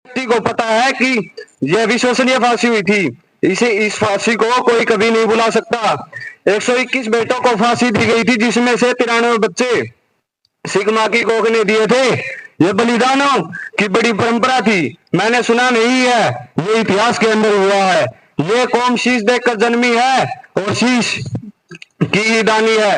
व्यक्ति को पता है कि यह विश्वसनीय फांसी हुई थी, इसे इस फांसी को कोई कभी नहीं भुला सकता। 121 बेटों को फांसी दी गई थी, जिसमें से 93 बच्चे सिग्मा की कोख ने दिए थे। ये बलिदानों की बड़ी परंपरा थी, मैंने सुना नहीं है, ये इतिहास के अंदर हुआ है। ये कौम शीश देखकर जन्मी है और शीश की ही दानी है।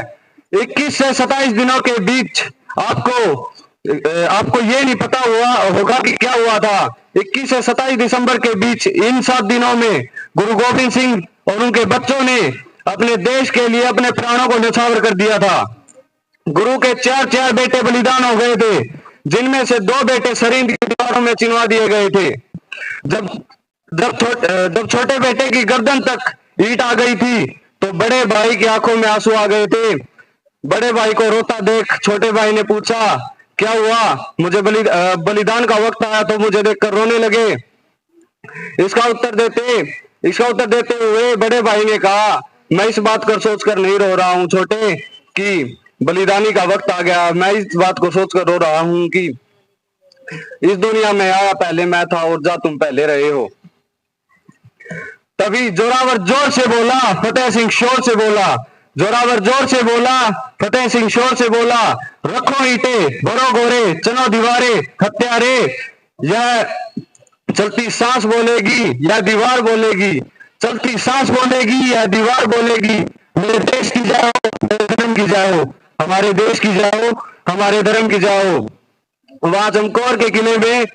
21 से 27 दिनों के बीच आपको ये नहीं पता हुआ होगा कि क्या हुआ था। 21 से 27 दिसंबर के बीच इन 7 दिनों में गुरु गोविंद सिंह और उनके बच्चों ने अपने देश के लिए अपने प्राणों को न्यौछावर कर दिया था। गुरु के 4 बेटे बलिदान हो गए थे, जिनमें से 2 बेटे शरीर की दीवारों में चिनवा दिए गए थे। जब जब छोटे बेटे की गर्दन तक ईंट आ गई थी, तो बड़े भाई की आंखों में आंसू आ गए थे। बड़े भाई को रोता देख छोटे भाई ने पूछा, क्या हुआ? मुझे बलिदान का वक्त आया तो मुझे देखकर रोने लगे। इसका उत्तर देते हुए बड़े भाई ने कहा, मैं इस बात को सोचकर नहीं रो रहा हूं छोटे कि बलिदानी का वक्त आ गया, मैं इस बात को सोचकर रो रहा हूं कि इस दुनिया में आया पहले मैं था और जा तुम पहले रहे हो। तभी जोरावर जोर से बोला, फतेह सिंह शोर से बोला। जोरावर जोर से बोला, फतेह सिंह शोर से बोला, रखो ईंटे, भरो गोरे, चलो दीवारे, हत्यारे। यह चलती सांस बोलेगी या दीवार बोलेगी, चलती सांस बोलेगी या दीवार बोलेगी। मेरे देश की जाओ, मेरे धर्म की जाओ, हमारे देश की जाओ, हमारे धर्म की जाओ। वहां चमकौर के किले में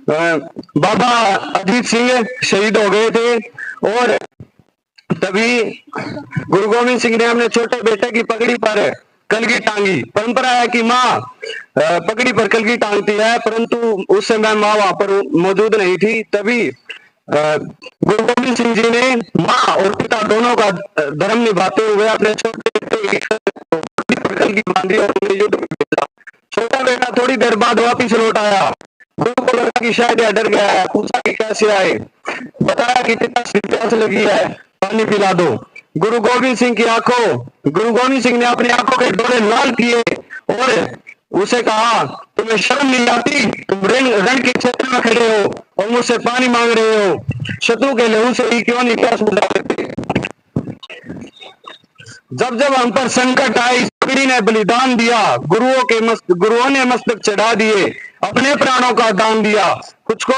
बाबा अजीत सिंह शहीद हो गए थे और तभी गुरु गोविंद सिंह ने अपने छोटे बेटे की पगड़ी पर कलगी टांगी। परंपरा है कि माँ पगड़ी पर कलगी टांगती है, परंतु उस समय माँ वहां पर मौजूद नहीं थी। तभी गुरु गोविंद सिंह जी ने माँ और पिता दोनों का धर्म निभाते हुए अपने छोटे बेटे की कलगी बांधी और उन्हें युद्ध में भेजा। छोटा बेटा थोड़ी देर बाद वापिस लौट आया। गुरु को लगा कि शायद यह डर गया है, पूछा कि कैसे आए, बताया कि पिताश्री प्यास लगी है, पानी पिला दो। गुरु गोविंद सिंह ने अपनी आंखों के डोले लाल किए और उसे कहा, तुम्हें शर्म नहीं आती? तुम रण के क्षेत्र में खड़े हो और मुझसे पानी मांग रहे हो, शत्रु के लहू से ही क्यों नहीं प्यास बुझा देते? जब जब हम पर संकट आई, पगड़ी ने बलिदान दिया, गुरुओं ने मस्तक चढ़ा दिए, अपने प्राणों का दान दिया। कुछ को